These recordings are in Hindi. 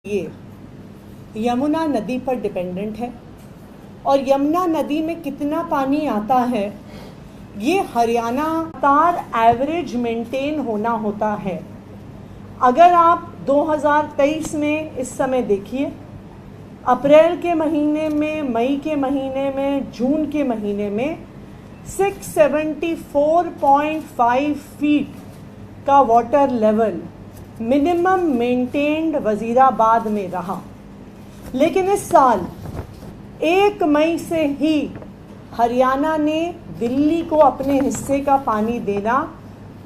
ये यमुना नदी पर डिपेंडेंट है और यमुना नदी में कितना पानी आता है ये हरियाणा तार एवरेज मेंटेन होना होता है। अगर आप 2023 में इस समय देखिए, अप्रैल के महीने में, मई के महीने में, जून के महीने में 674.5 फीट का water level minimum maintained Wazirabad में रहा। लेकिन इस साल 1 मई से ही हरियाणा ने दिल्ली को अपने हिस्से का पानी देना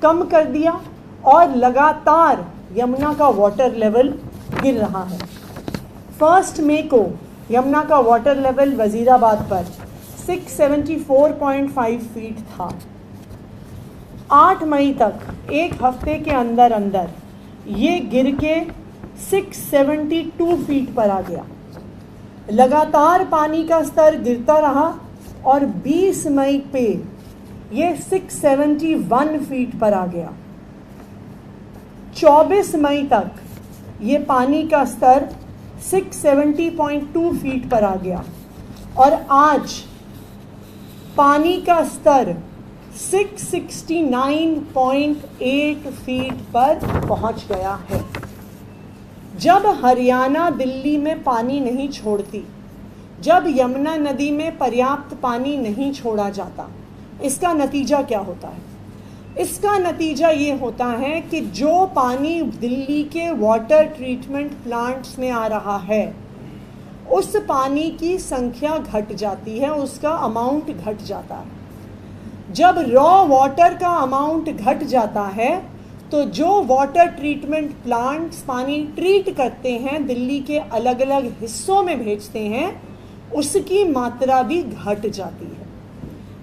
कम कर दिया और लगातार यमुना का वाटर लेवल गिर रहा है। 1 मई को यमुना का वाटर लेवल वजीराबाद पर 674.5 फीट था। 8 मई तक, एक हफ्ते के अंदर अंदर ये गिर के 672 फीट पर आ गया। लगातार पानी का स्तर गिरता रहा और 20 मई पे ये 671 फीट पर आ गया। 24 मई तक ये पानी का स्तर 670.2 फीट पर आ गया और आज पानी का स्तर 669.8 फीट पर पहुंच गया है। जब हरियाणा दिल्ली में पानी नहीं छोड़ती, जब यमुना नदी में पर्याप्त पानी नहीं छोड़ा जाता, इसका नतीजा क्या होता है? इसका नतीजा ये होता है कि जो पानी दिल्ली के वाटर ट्रीटमेंट प्लांट्स में आ रहा है उस पानी की संख्या घट जाती है, उसका अमाउंट घट जाता है। जब रॉ वाटर का अमाउंट घट जाता है तो जो वाटर ट्रीटमेंट प्लांट्स पानी ट्रीट करते हैं, दिल्ली के अलग अलग हिस्सों में भेजते हैं, उसकी मात्रा भी घट जाती है।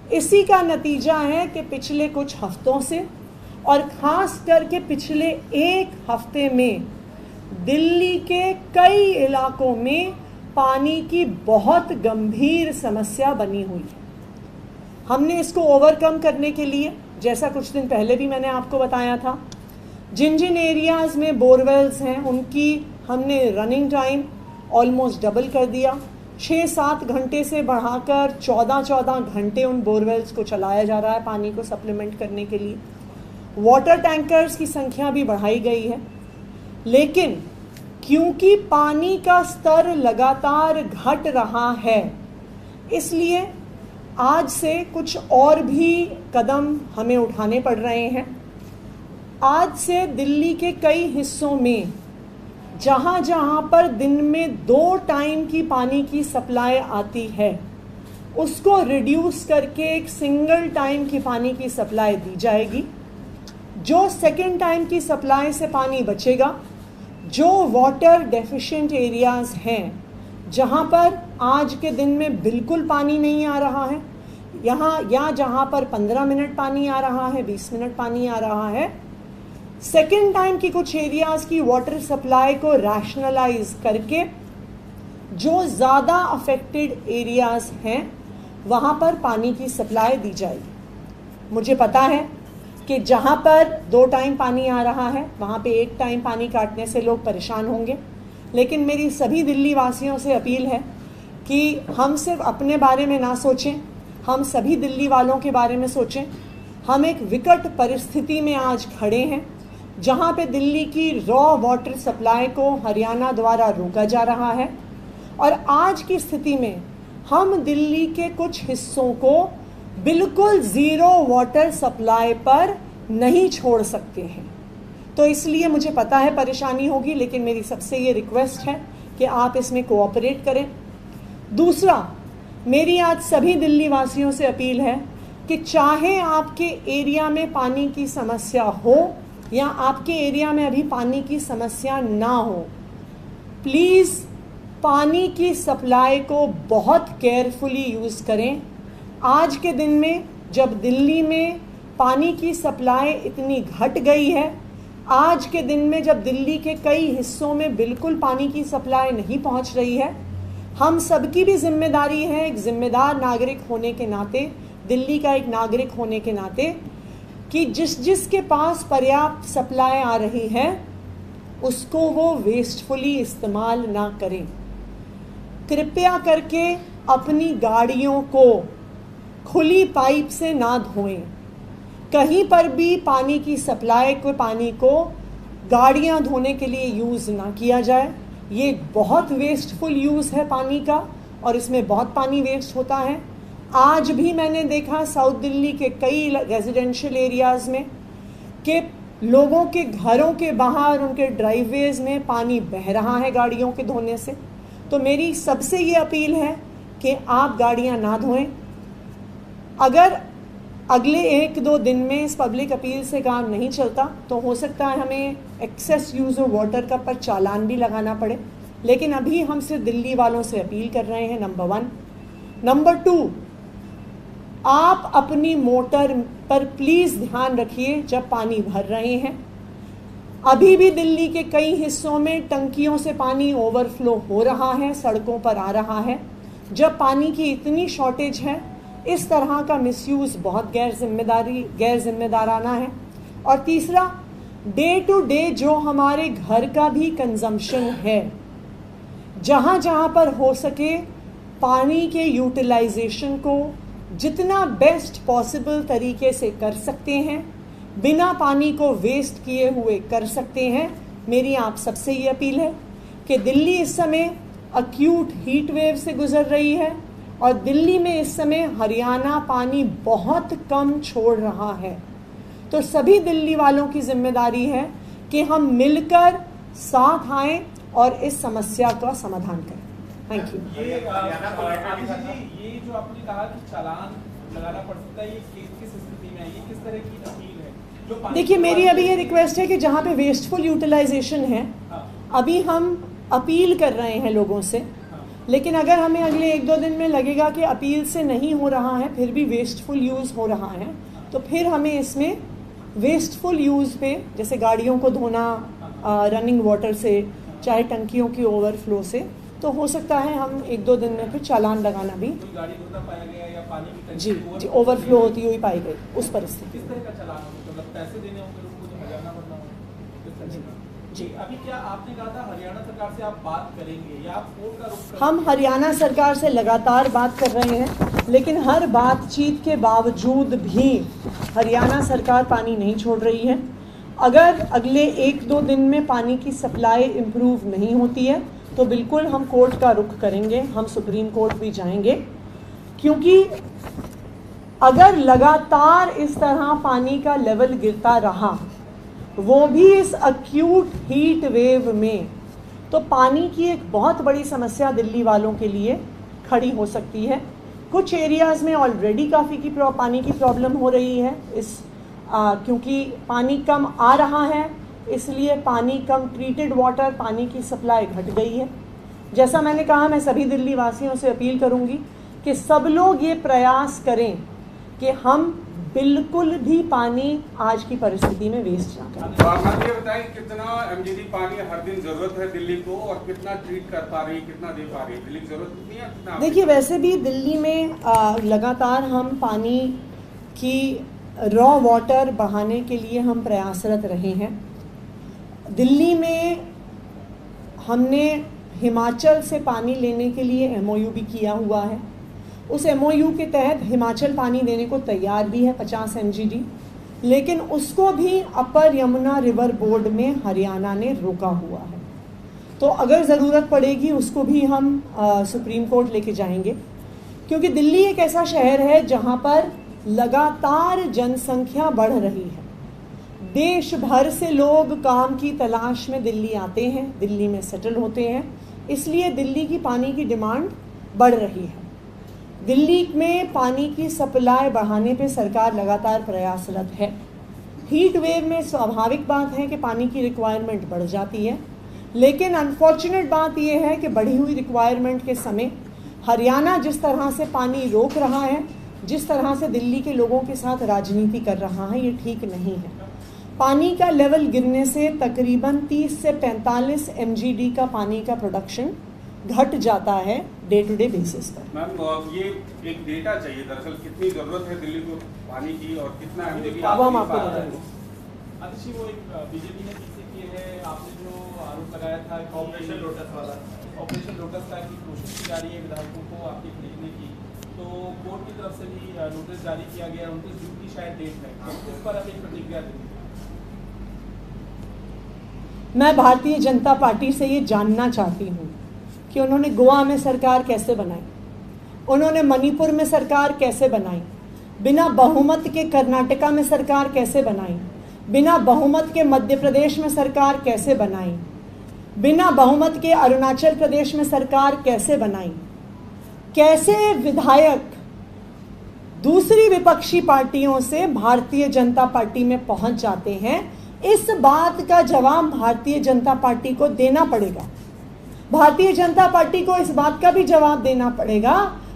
इसी का नतीजा है कि पिछले कुछ हफ्तों से और ख़ास करके पिछले 1 हफ्ते में दिल्ली के कई इलाकों में पानी की बहुत गंभीर समस्या बनी हुई है। हमने इसको ओवरकम करने के लिए, जैसा कुछ दिन पहले भी मैंने आपको बताया था, जिन जिन एरियाज़ में बोरवेल्स हैं उनकी हमने रनिंग टाइम ऑलमोस्ट डबल कर दिया। 6-7 घंटे से बढ़ाकर 14-14 घंटे उन बोरवेल्स को चलाया जा रहा है पानी को सप्लीमेंट करने के लिए। वाटर टैंकर्स की संख्या भी बढ़ाई गई है। लेकिन क्योंकि पानी का स्तर लगातार घट रहा है, इसलिए आज से कुछ और भी कदम हमें उठाने पड़ रहे हैं। आज से दिल्ली के कई हिस्सों में जहाँ जहाँ पर दिन में 2 टाइम की पानी की सप्लाई आती है उसको रिड्यूस करके एक सिंगल टाइम की पानी की सप्लाई दी जाएगी। जो सेकेंड टाइम की सप्लाई से पानी बचेगा, जो वाटर डेफिशिएंट एरियाज़ हैं जहाँ पर आज के दिन में बिल्कुल पानी नहीं आ रहा है, या जहाँ पर 15 मिनट पानी आ रहा है, 20 मिनट पानी आ रहा है, सेकेंड टाइम की कुछ एरियाज़ की वाटर सप्लाई को रैशनलाइज करके जो ज़्यादा अफेक्टेड एरियाज़ हैं वहाँ पर पानी की सप्लाई दी जाएगी। मुझे पता है कि जहाँ पर 2 टाइम पानी आ रहा है वहाँ पे 1 टाइम पानी काटने से लोग परेशान होंगे, लेकिन मेरी सभी दिल्ली वासियों से अपील है कि हम सिर्फ अपने बारे में ना सोचें, हम सभी दिल्ली वालों के बारे में सोचें। हम एक विकट परिस्थिति में आज खड़े हैं जहाँ पे दिल्ली की रॉ वाटर सप्लाई को हरियाणा द्वारा रोका जा रहा है और आज की स्थिति में हम दिल्ली के कुछ हिस्सों को बिल्कुल ज़ीरो वाटर सप्लाई पर नहीं छोड़ सकते हैं। तो इसलिए मुझे पता है परेशानी होगी, लेकिन मेरी सबसे ये रिक्वेस्ट है कि आप इसमें कोऑपरेट करें। दूसरा, मेरी आज सभी दिल्ली वासियों से अपील है कि चाहे आपके एरिया में पानी की समस्या हो या आपके एरिया में अभी पानी की समस्या ना हो, प्लीज़ पानी की सप्लाई को बहुत केयरफुली यूज़ करें। आज के दिन में जब दिल्ली में पानी की सप्लाई इतनी घट गई है, आज के दिन में जब दिल्ली के कई हिस्सों में बिल्कुल पानी की सप्लाई नहीं पहुंच रही है, हम सबकी भी जिम्मेदारी है, एक जिम्मेदार नागरिक होने के नाते, दिल्ली का एक नागरिक होने के नाते, कि जिसके पास पर्याप्त सप्लाई आ रही है उसको वो वेस्टफुली इस्तेमाल ना करें। कृपया करके अपनी गाड़ियों को खुली पाइप से ना धोएं। कहीं पर भी पानी की सप्लाई को, पानी को गाड़ियां धोने के लिए यूज़ ना किया जाए। ये बहुत वेस्टफुल यूज़ है पानी का और इसमें बहुत पानी वेस्ट होता है। आज भी मैंने देखा साउथ दिल्ली के कई रेजिडेंशियल एरियाज़ में कि लोगों के घरों के बाहर, उनके ड्राइववेज में पानी बह रहा है गाड़ियों के धोने से। तो मेरी सबसे ये अपील है कि आप गाड़ियां ना धोएं। अगर अगले 1-2 दिन में इस पब्लिक अपील से काम नहीं चलता तो हो सकता है हमें एक्सेस यूज़ ऑफ वाटर का पर चालान भी लगाना पड़े, लेकिन अभी हम सिर्फ दिल्ली वालों से अपील कर रहे हैं, नंबर 1। नंबर 2, आप अपनी मोटर पर प्लीज़ ध्यान रखिए जब पानी भर रहे हैं। अभी भी दिल्ली के कई हिस्सों में टंकियों से पानी ओवरफ्लो हो रहा है, सड़कों पर आ रहा है। जब पानी की इतनी शॉर्टेज है, इस तरह का मिसयूज़ बहुत गैर जिम्मेदाराना है। और तीसरा, डे टू डे जो हमारे घर का भी कंजम्पशन है, जहाँ जहाँ पर हो सके पानी के यूटिलाइजेशन को जितना बेस्ट पॉसिबल तरीके से कर सकते हैं, बिना पानी को वेस्ट किए हुए कर सकते हैं। मेरी आप सबसे ये अपील है कि दिल्ली इस समय अक्यूट हीट वेव से गुजर रही है और दिल्ली में इस समय हरियाणा पानी बहुत कम छोड़ रहा है। तो सभी दिल्ली वालों की जिम्मेदारी है कि हम मिलकर साथ आएं और इस समस्या का समाधान करें। Thank you. ये जो आपने कहा कि चालान लगाना पड़ सकता है, ये किस स्थिति में है, ये किस तरह की अपील है? देखिए, मेरी अभी ये रिक्वेस्ट है कि जहाँ पे वेस्टफुल यूटिलाइजेशन है, अभी हम अपील कर रहे हैं लोगों से, लेकिन अगर हमें अगले 1-2 दिन में लगेगा कि अपील से नहीं हो रहा है, फिर भी वेस्टफुल यूज़ हो रहा है, तो फिर हमें इसमें वेस्टफुल यूज़ पे, जैसे गाड़ियों को धोना रनिंग वाटर से, चाहे टंकियों की ओवरफ्लो से, तो हो सकता है हम 1-2 दिन में फिर चालान लगाना भी। गाड़ी धोता पाया गया या पानी की टंकी जी ओवरफ्लो होती हुई पाई गई उस परिस्थिति। किस तरह का चालान होगा? मतलब पैसे देने होंगे लोगों को, हरियाणा बनना होगा? जी, अभी क्या आपने कहा था हरियाणा सरकार से आप बात करेंगे या आप कोर्ट का रुख करेंगे? हम हरियाणा सरकार से लगातार बात कर रहे हैं, लेकिन हर बातचीत के बावजूद भी हरियाणा सरकार पानी नहीं छोड़ रही है। अगर अगले 1-2 दिन में पानी की सप्लाई इम्प्रूव नहीं होती है तो बिल्कुल हम कोर्ट का रुख करेंगे, हम सुप्रीम कोर्ट भी जाएंगे, क्योंकि अगर लगातार इस तरह पानी का लेवल गिरता रहा, वो भी इस अक्यूट हीट वेव में, तो पानी की एक बहुत बड़ी समस्या दिल्ली वालों के लिए खड़ी हो सकती है। कुछ एरियाज़ में ऑलरेडी काफ़ी पानी की प्रॉब्लम हो रही है, क्योंकि पानी कम आ रहा है, इसलिए पानी कम, ट्रीटेड वाटर पानी की सप्लाई घट गई है। जैसा मैंने कहा, मैं सभी दिल्ली वासियों से अपील करूंगी कि सब लोग ये प्रयास करें कि हम बिल्कुल भी पानी आज की परिस्थिति में वेस्ट ना करें। ये बताएं कितना एमजीडी पानी हर दिन जरूरत है दिल्ली को और कितना ट्रीट कर पा रही, कितना दे पा रही? दिल्ली की जरूरत कितनी है, कितना? देखिए, वैसे भी दिल्ली में लगातार हम पानी की रॉ वाटर बढ़ाने के लिए हम प्रयासरत रहे हैं। दिल्ली में हमने हिमाचल से पानी लेने के लिए MOU भी किया हुआ है। उस MOU के तहत हिमाचल पानी देने को तैयार भी है 50 MGD, लेकिन उसको भी अपर यमुना रिवर बोर्ड में हरियाणा ने रोका हुआ है। तो अगर ज़रूरत पड़ेगी उसको भी हम सुप्रीम कोर्ट लेके जाएंगे, क्योंकि दिल्ली एक ऐसा शहर है जहाँ पर लगातार जनसंख्या बढ़ रही है। देश भर से लोग काम की तलाश में दिल्ली आते हैं, दिल्ली में सेटल होते हैं, इसलिए दिल्ली की पानी की डिमांड बढ़ रही है। दिल्ली में पानी की सप्लाई बढ़ाने पे सरकार लगातार प्रयासरत है। हीट वेव में स्वाभाविक बात है कि पानी की रिक्वायरमेंट बढ़ जाती है, लेकिन अनफॉर्चुनेट बात यह है कि बढ़ी हुई रिक्वायरमेंट के समय हरियाणा जिस तरह से पानी रोक रहा है, जिस तरह से दिल्ली के लोगों के साथ राजनीति कर रहा है, ये ठीक नहीं है। पानी का लेवल गिरने से तकरीबन 30 से 45 MGD का पानी का प्रोडक्शन घट जाता है डे टू डे बेसिस पर। मैम, ये एक डेटा चाहिए दरअसल, कितनी जरूरत है दिल्ली को पानी की और कितना MGD वो हम आपको बताएंगे। आतिशी, वो एक बीजेपी ने पीछे किए है, आपने जो आरोप लगाया था ऑपरेशन लोटस वाला, ऑपरेशन लोटस का की कोशिश की जा रही है विधायकों को आपके खरीदने की, तो कोर्ट की तरफ से भी नोटिस जारी किया गया, 29 जून की शायद डेट है, तो उस पर अब एक प्रतिक्रिया देंगे। मैं भारतीय जनता पार्टी से ये जानना चाहती हूँ कि उन्होंने गोवा में सरकार कैसे बनाई, उन्होंने मणिपुर में सरकार कैसे बनाई, बिना बहुमत के कर्नाटका में सरकार कैसे बनाई, बिना बहुमत के मध्य प्रदेश में सरकार कैसे बनाई, बिना बहुमत के अरुणाचल प्रदेश में सरकार कैसे बनाई, कैसे विधायक दूसरी विपक्षी पार्टियों से भारतीय जनता पार्टी में पहुंच जाते हैं, इस बात का जवाब भारतीय जनता पार्टी को देना पड़ेगा। भारतीय जनता पार्टी को इस बात का भी जवाब देना पड़ेगा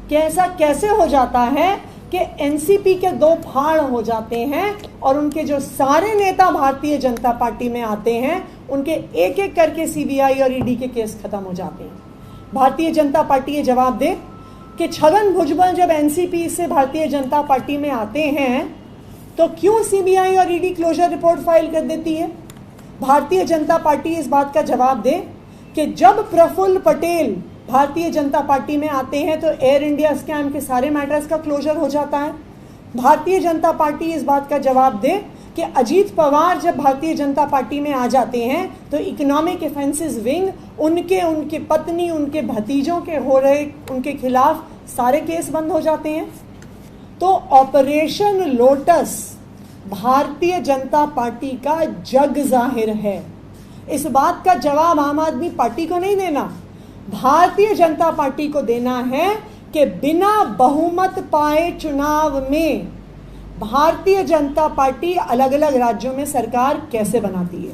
कि ऐसा कैसे हो जाता है कि एनसीपी के 2 फाड़ हो जाते हैं और उनके जो सारे नेता भारतीय जनता पार्टी में आते हैं उनके एक एक करके सीबीआई और ईडी के केस खत्म हो जाते हैं। भारतीय जनता पार्टी ये जवाब दे कि छगन भुजबल जब एनसीपी से भारतीय जनता पार्टी में आते हैं तो क्यों सीबीआई और ईडी क्लोजर रिपोर्ट फाइल कर देती है। भारतीय जनता पार्टी इस बात का जवाब दे कि जब प्रफुल्ल पटेल भारतीय जनता पार्टी में आते हैं तो एयर इंडिया स्कैम के सारे मैटर्स का क्लोजर हो जाता है। भारतीय जनता पार्टी इस बात का जवाब दे कि अजीत पवार जब भारतीय जनता पार्टी में आ जाते हैं तो इकोनॉमिक ऑफेंसेस विंग उनके पत्नी उनके भतीजों के हो रहे उनके खिलाफ सारे केस बंद हो जाते हैं। तो operation lotus Bharatiya Janata party का जग जाहिर है। इस बात का जवाब आम आदमी पार्टी को नहीं देना, भारतीय जनता पार्टी को देना है कि बिना बहुमत पाए चुनाव में भारतीय जनता पार्टी अलग अलग राज्यों में सरकार कैसे बनाती है।